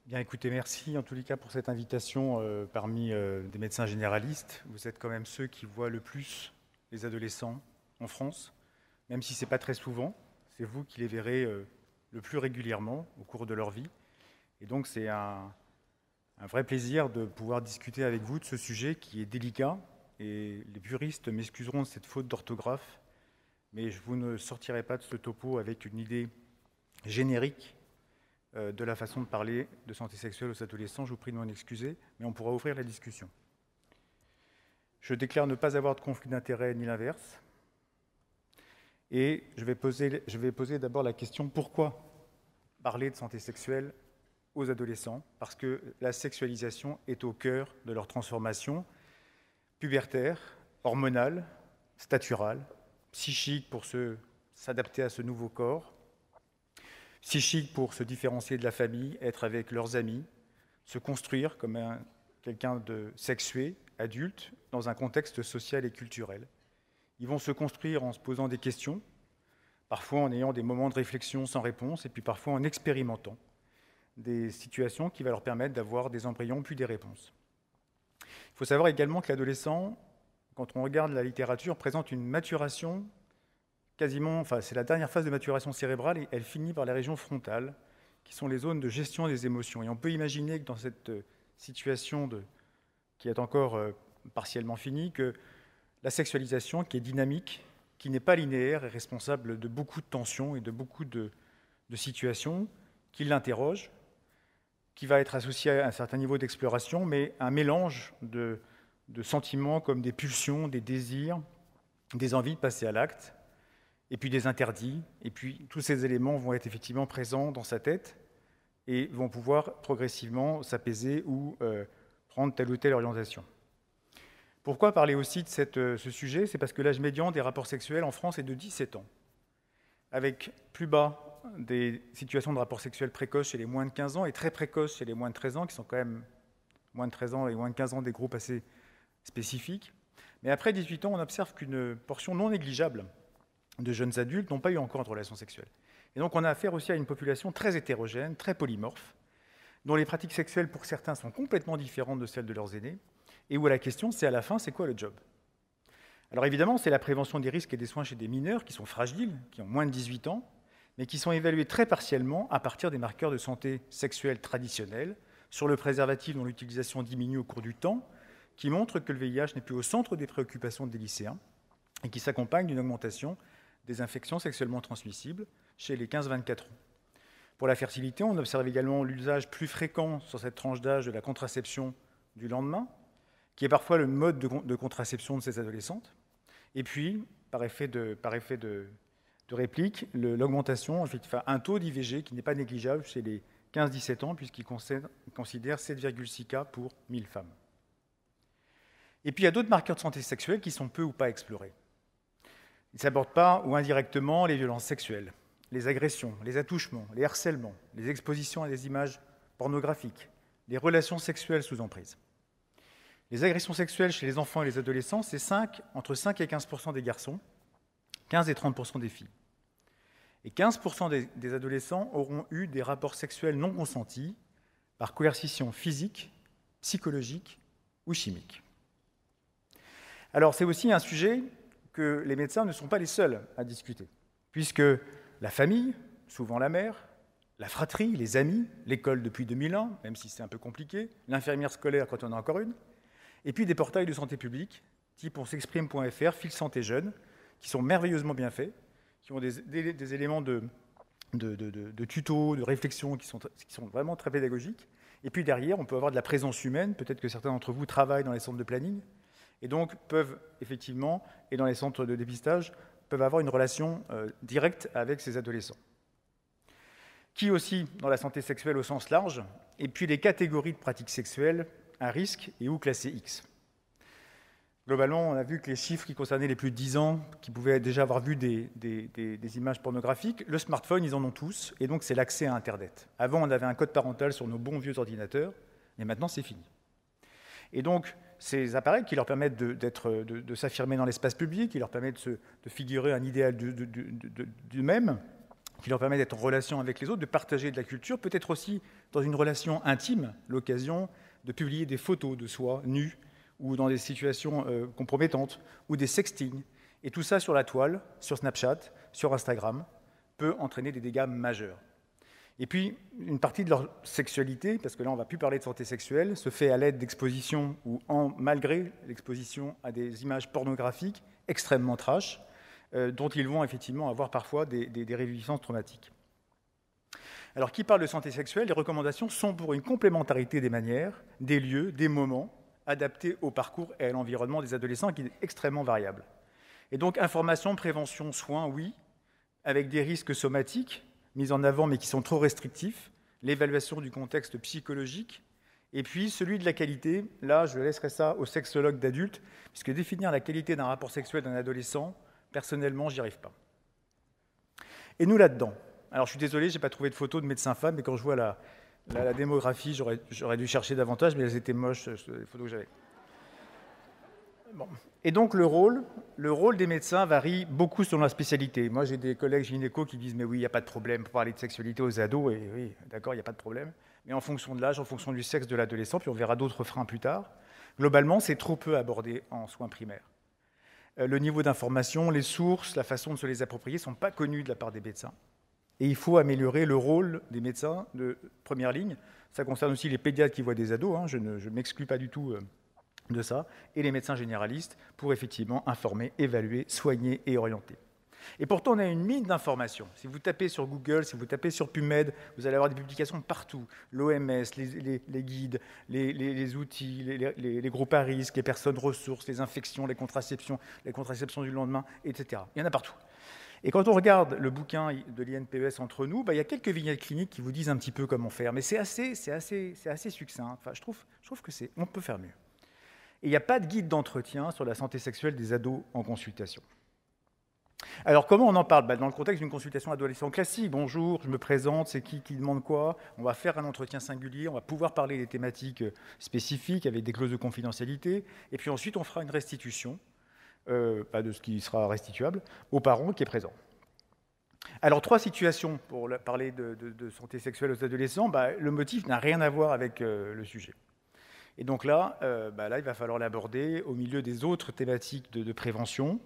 Bien, écoutez, merci en tous les cas pour cette invitation parmi des médecins généralistes. Vous êtes quand même ceux qui voient le plus les adolescents en France, même si ce n'est pas très souvent. C'est vous qui les verrez le plus régulièrement au cours de leur vie. Et donc, c'est un vrai plaisir de pouvoir discuter avec vous de ce sujet qui est délicat. Et les puristes m'excuseront de cette faute d'orthographe, mais je vous ne sortirai pas de ce topo avec une idée générique de la façon de parler de santé sexuelle aux adolescents. Je vous prie de m'en excuser, mais on pourra ouvrir la discussion. Je déclare ne pas avoir de conflit d'intérêts ni l'inverse. Et je vais poser d'abord la question pourquoi parler de santé sexuelle aux adolescents? Parce que la sexualisation est au cœur de leur transformation pubertaire, hormonale, staturale, psychique pour s'adapter à ce nouveau corps, psychique pour se différencier de la famille, être avec leurs amis, se construire comme quelqu'un de sexué, adulte, dans un contexte social et culturel. Ils vont se construire en se posant des questions, parfois en ayant des moments de réflexion sans réponse, et puis parfois en expérimentant des situations qui vont leur permettre d'avoir des embryons puis des réponses. Il faut savoir également que l'adolescent, quand on regarde la littérature, présente une maturation quasiment, c'est la dernière phase de maturation cérébrale et elle finit par les régions frontales, qui sont les zones de gestion des émotions. Et on peut imaginer que dans cette situation qui est encore partiellement finie, que la sexualisation, qui est dynamique, qui n'est pas linéaire, est responsable de beaucoup de tensions et de beaucoup de situations qui l'interrogent, qui va être associée à un certain niveau d'exploration, mais un mélange de sentiments comme des pulsions, des désirs, des envies de passer à l'acte, et puis des interdits, et puis tous ces éléments vont être effectivement présents dans sa tête et vont pouvoir progressivement s'apaiser ou prendre telle ou telle orientation. Pourquoi parler aussi de ce sujet? C'est parce que l'âge médian des rapports sexuels en France est de 17 ans, avec plus bas des situations de rapports sexuels précoces chez les moins de 15 ans et très précoces chez les moins de 13 ans, qui sont quand même moins de 13 ans et moins de 15 ans des groupes assez spécifiques. Mais après 18 ans, on observe qu'une portion non négligeable de jeunes adultes n'ont pas eu encore de relations sexuelles. Et donc on a affaire aussi à une population très hétérogène, très polymorphe, dont les pratiques sexuelles pour certains sont complètement différentes de celles de leurs aînés, et où la question c'est à la fin, c'est quoi le job? Alors évidemment, c'est la prévention des risques et des soins chez des mineurs qui sont fragiles, qui ont moins de 18 ans, mais qui sont évalués très partiellement à partir des marqueurs de santé sexuelle traditionnels, sur le préservatif dont l'utilisation diminue au cours du temps, qui montrent que le VIH n'est plus au centre des préoccupations des lycéens, et qui s'accompagne d'une augmentation des infections sexuellement transmissibles chez les 15-24 ans. Pour la fertilité, on observe également l'usage plus fréquent sur cette tranche d'âge de la contraception du lendemain, qui est parfois le mode de contraception de ces adolescentes. Et puis, par effet de réplique, l'augmentation, un taux d'IVG qui n'est pas négligeable chez les 15-17 ans, puisqu'il considère 7,6 cas pour 1000 femmes. Et puis, il y a d'autres marqueurs de santé sexuelle qui sont peu ou pas explorés. Ils ne s'abordent pas ou indirectement les violences sexuelles, les agressions, les attouchements, les harcèlements, les expositions à des images pornographiques, les relations sexuelles sous emprise. Les agressions sexuelles chez les enfants et les adolescents, c'est entre 5 et 15% des garçons, 15 et 30% des filles. Et 15% des adolescents auront eu des rapports sexuels non consentis par coercition physique, psychologique ou chimique. Alors c'est aussi un sujet que les médecins ne sont pas les seuls à discuter, puisque la famille, souvent la mère, la fratrie, les amis, l'école depuis 2001, même si c'est un peu compliqué, l'infirmière scolaire quand on en a encore une, et puis des portails de santé publique, type onsexprime.fr, Fil Santé Jeune, qui sont merveilleusement bien faits, qui ont des éléments de tutos, de réflexion qui sont vraiment très pédagogiques. Et puis derrière, on peut avoir de la présence humaine, peut-être que certains d'entre vous travaillent dans les centres de planning, et donc peuvent effectivement, et dans les centres de dépistage, peuvent avoir une relation directe avec ces adolescents. Qui aussi, dans la santé sexuelle au sens large, et puis les catégories de pratiques sexuelles à risque et ou classées X. Globalement, on a vu que les chiffres qui concernaient les plus de 10 ans, qui pouvaient déjà avoir vu des images pornographiques, le smartphone, ils en ont tous, et donc c'est l'accès à Internet. Avant, on avait un code parental sur nos bons vieux ordinateurs, mais maintenant, c'est fini. Et donc, ces appareils qui leur permettent de s'affirmer dans l'espace public, qui leur permettent de figurer un idéal d'eux-mêmes, qui leur permet d'être en relation avec les autres, de partager de la culture, peut-être aussi dans une relation intime, l'occasion de publier des photos de soi nues ou dans des situations compromettantes, ou des sextings. Et tout ça sur la toile, sur Snapchat, sur Instagram, peut entraîner des dégâts majeurs. Et puis, une partie de leur sexualité, parce que là on ne va plus parler de santé sexuelle, se fait à l'aide d'expositions ou malgré l'exposition à des images pornographiques extrêmement trash, dont ils vont effectivement avoir parfois des réviviscences traumatiques. Alors, qui parle de santé sexuelle, les recommandations sont pour une complémentarité des manières, des lieux, des moments, adaptés au parcours et à l'environnement des adolescents, qui est extrêmement variable. Et donc, information, prévention, soins, oui, avec des risques somatiques mis en avant, mais qui sont trop restrictifs, l'évaluation du contexte psychologique, et puis celui de la qualité. Là, je laisserai ça aux sexologues d'adultes, puisque définir la qualité d'un rapport sexuel d'un adolescent, personnellement, j'y arrive pas. Et nous, là-dedans, alors je suis désolé, je n'ai pas trouvé de photos de médecins femmes, mais quand je vois la démographie, j'aurais dû chercher davantage, mais elles étaient moches, les photos que j'avais. Bon. Et donc le rôle des médecins varie beaucoup selon la spécialité. Moi, j'ai des collègues gynécos qui disent « mais oui, il n'y a pas de problème pour parler de sexualité aux ados », et oui, d'accord, il n'y a pas de problème. Mais en fonction de l'âge, en fonction du sexe de l'adolescent, puis on verra d'autres freins plus tard, globalement, c'est trop peu abordé en soins primaires. Le niveau d'information, les sources, la façon de se les approprier ne sont pas connus de la part des médecins. Et il faut améliorer le rôle des médecins de première ligne. Ça concerne aussi les pédiatres qui voient des ados, hein, je ne m'exclus pas du tout de ça, et les médecins généralistes pour effectivement informer, évaluer, soigner et orienter. Et pourtant, on a une mine d'informations. Si vous tapez sur Google, si vous tapez sur PubMed, vous allez avoir des publications partout. L'OMS, les guides, les outils, les groupes à risque, les personnes ressources, les infections, les contraceptions du lendemain, etc. Il y en a partout. Et quand on regarde le bouquin de l'INPES entre nous, il y a quelques vignettes cliniques qui vous disent un petit peu comment faire, mais c'est assez succinct. Enfin, je trouve on peut faire mieux. Et il n'y a pas de guide d'entretien sur la santé sexuelle des ados en consultation. Alors, comment on en parle ? Dans le contexte d'une consultation adolescent classique, bonjour, je me présente, c'est qui demande quoi ? On va faire un entretien singulier, on va pouvoir parler des thématiques spécifiques avec des clauses de confidentialité, et puis ensuite on fera une restitution, de ce qui sera restituable, aux parents qui est présent. Alors, 3 situations pour parler de santé sexuelle aux adolescents. Le motif n'a rien à voir avec le sujet. Et donc là, il va falloir l'aborder au milieu des autres thématiques de prévention.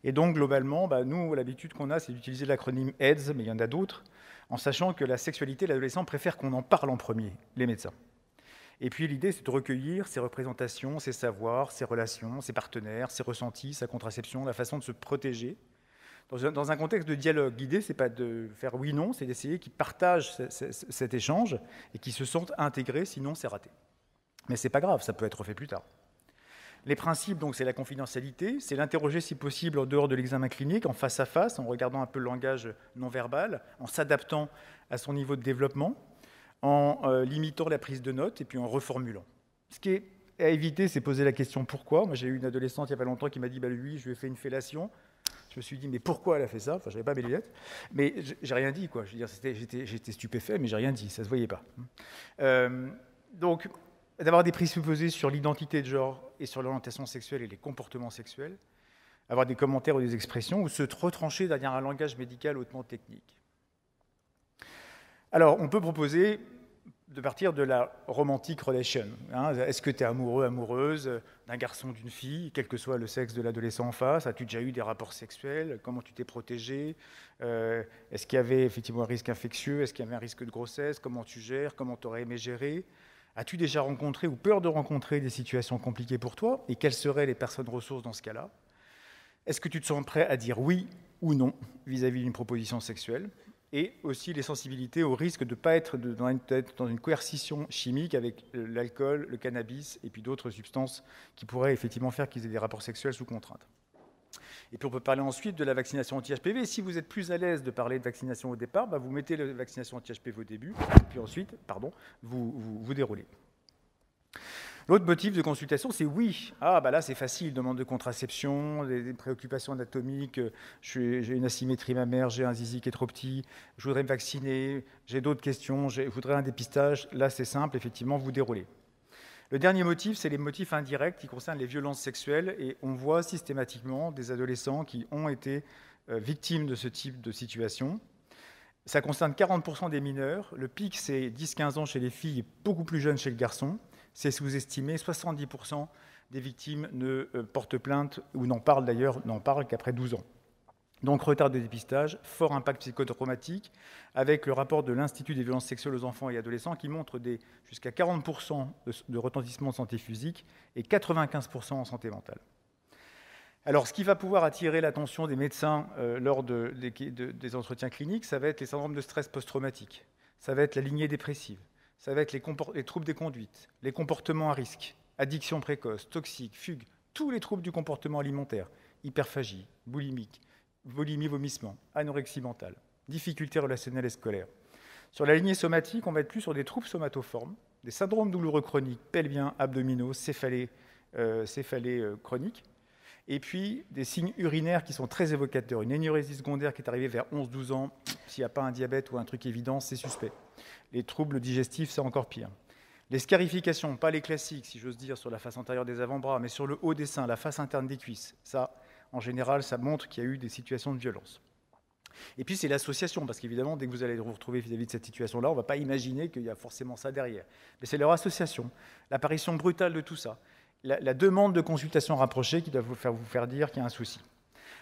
Et donc, globalement, nous, l'habitude qu'on a, c'est d'utiliser l'acronyme AIDS, mais il y en a d'autres, en sachant que la sexualité, l'adolescent préfère qu'on en parle en premier, les médecins. Et puis, l'idée, c'est de recueillir ses représentations, ses savoirs, ses relations, ses partenaires, ses ressentis, sa contraception, la façon de se protéger. Dans un contexte de dialogue, l'idée, c'est pas de faire oui-non, c'est d'essayer qu'ils partagent cet échange et qu'ils se sentent intégrés, sinon c'est raté. Mais ce n'est pas grave, ça peut être fait plus tard. Les principes, donc, c'est la confidentialité, c'est l'interroger si possible en dehors de l'examen clinique, en face à face, en regardant un peu le langage non verbal, en s'adaptant à son niveau de développement, en limitant la prise de notes et puis en reformulant. Ce qui est à éviter, c'est poser la question pourquoi. Moi, j'ai eu une adolescente il n'y a pas longtemps qui m'a dit oui, je lui ai fait une fellation. Je me suis dit mais pourquoi elle a fait ça ? Enfin, je n'avais pas mes lunettes, mais j'ai rien dit quoi. Je veux dire, j'étais stupéfait, mais j'ai rien dit, ça se voyait pas. Donc d'avoir des présupposés sur l'identité de genre et sur l'orientation sexuelle et les comportements sexuels, avoir des commentaires ou des expressions, ou se retrancher derrière un langage médical hautement technique. Alors, on peut proposer de partir de la romantic relation. Est-ce que tu es amoureux, amoureuse d'un garçon, d'une fille, quel que soit le sexe de l'adolescent en face ? As-tu déjà eu des rapports sexuels ? Comment tu t'es protégé ? Est-ce qu'il y avait effectivement un risque infectieux ? Est-ce qu'il y avait un risque de grossesse ? Comment tu gères ? Comment tu aurais aimé gérer ? As-tu déjà rencontré ou peur de rencontrer des situations compliquées pour toi ? Et quelles seraient les personnes ressources dans ce cas-là ? Est-ce que tu te sens prêt à dire oui ou non vis-à-vis d'une proposition sexuelle ? Et aussi les sensibilités au risque de ne pas être dans une coercition chimique avec l'alcool, le cannabis et puis d'autres substances qui pourraient effectivement faire qu'ils aient des rapports sexuels sous contrainte. Et puis on peut parler ensuite de la vaccination anti-HPV. Si vous êtes plus à l'aise de parler de vaccination au départ, vous mettez la vaccination anti-HPV au début, et puis ensuite, vous déroulez. L'autre motif de consultation, c'est oui. Là c'est facile, demande de contraception, des préoccupations anatomiques, j'ai une asymétrie mammaire, j'ai un zizi qui est trop petit, je voudrais me vacciner, j'ai d'autres questions, je voudrais un dépistage. Là c'est simple, effectivement, vous déroulez. Le dernier motif, c'est les motifs indirects qui concernent les violences sexuelles, et on voit systématiquement des adolescents qui ont été victimes de ce type de situation. Ça concerne 40% des mineurs. Le pic, c'est 10-15 ans chez les filles et beaucoup plus jeune chez le garçon. C'est sous-estimé. 70% des victimes ne portent plainte, ou n'en parlent d'ailleurs, n'en parlent qu'après 12 ans. Donc retard de dépistage, fort impact psychotraumatique, avec le rapport de l'Institut des violences sexuelles aux enfants et adolescents qui montre jusqu'à 40% de retentissement de santé physique et 95% en santé mentale. Alors, ce qui va pouvoir attirer l'attention des médecins lors des entretiens cliniques, ça va être les syndromes de stress post-traumatique, ça va être la lignée dépressive, ça va être les troubles des conduites, les comportements à risque, addiction précoce, toxique, fugue, tous les troubles du comportement alimentaire, hyperphagie, boulimique, vomissement, anorexie mentale, difficultés relationnelles et scolaires. Sur la lignée somatique, on va être plus sur des troubles somatoformes, des syndromes douloureux chroniques, pelviens, abdominaux, céphalées chroniques, et puis des signes urinaires qui sont très évocateurs. Une énurésie secondaire qui est arrivée vers 11-12 ans, s'il n'y a pas un diabète ou un truc évident, c'est suspect. Les troubles digestifs, c'est encore pire. Les scarifications, pas les classiques, si j'ose dire, sur la face antérieure des avant-bras, mais sur le haut des seins, la face interne des cuisses, ça, en général, ça montre qu'il y a eu des situations de violence. Et puis c'est l'association, parce qu'évidemment, dès que vous allez vous retrouver vis-à-vis de cette situation-là, on ne va pas imaginer qu'il y a forcément ça derrière. Mais c'est leur association, l'apparition brutale de tout ça, la demande de consultation rapprochée qui doit vous faire dire qu'il y a un souci.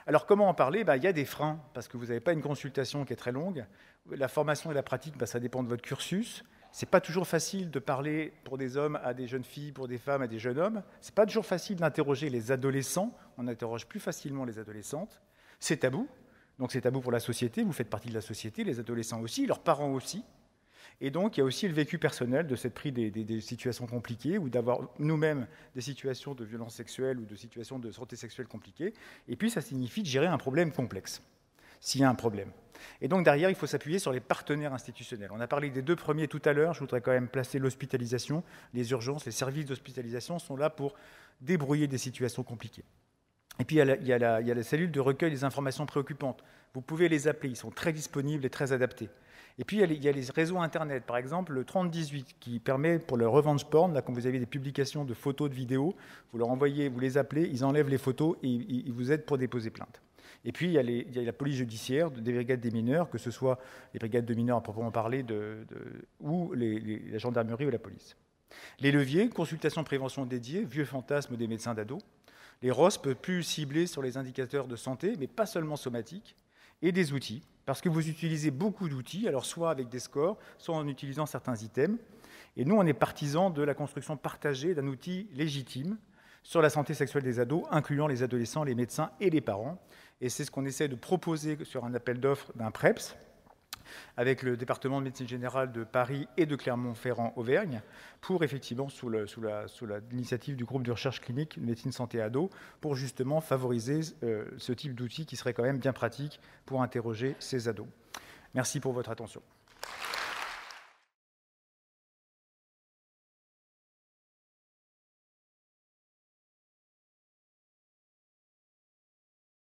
Alors comment en parler ? Il y a des freins, parce que vous n'avez pas une consultation qui est très longue. La formation et la pratique, ça dépend de votre cursus. C'est pas toujours facile de parler pour des hommes à des jeunes filles, pour des femmes à des jeunes hommes. C'est pas toujours facile d'interroger les adolescents. On interroge plus facilement les adolescentes. C'est tabou. Donc c'est tabou pour la société. Vous faites partie de la société, les adolescents aussi, leurs parents aussi. Et donc il y a aussi le vécu personnel de s'être pris des situations compliquées ou d'avoir nous-mêmes des situations de violence sexuelle ou de situations de santé sexuelle compliquées. Et puis ça signifie de gérer un problème complexe, s'il y a un problème. Et donc derrière, il faut s'appuyer sur les partenaires institutionnels. On a parlé des deux premiers tout à l'heure, je voudrais quand même placer l'hospitalisation, les urgences, les services d'hospitalisation sont là pour débrouiller des situations compliquées. Et puis il y a la cellule de recueil des informations préoccupantes. Vous pouvez les appeler, ils sont très disponibles et très adaptés. Et puis il y a les réseaux Internet, par exemple le 3018, qui permet pour le revenge porn, là, quand vous avez des publications de photos, de vidéos, vous leur envoyez, vous les appelez, ils enlèvent les photos et ils vous aident pour déposer plainte. Et puis, il y a la police judiciaire, des brigades des mineurs, que ce soit les brigades de mineurs à proprement parler, ou la gendarmerie ou la police. Les leviers, consultation prévention dédiée, vieux fantasmes des médecins d'ados. Les ROSP, plus ciblés sur les indicateurs de santé, mais pas seulement somatiques. Et des outils, parce que vous utilisez beaucoup d'outils, alors soit avec des scores, soit en utilisant certains items. Et nous, on est partisans de la construction partagée d'un outil légitime sur la santé sexuelle des ados, incluant les adolescents, les médecins et les parents. Et c'est ce qu'on essaie de proposer sur un appel d'offres d'un PREPS, avec le département de médecine générale de Paris et de Clermont-Ferrand-Auvergne, pour effectivement, sous l'initiative du groupe de recherche clinique de médecine santé ado, pour justement favoriser ce type d'outil qui serait quand même bien pratique pour interroger ces ados. Merci pour votre attention.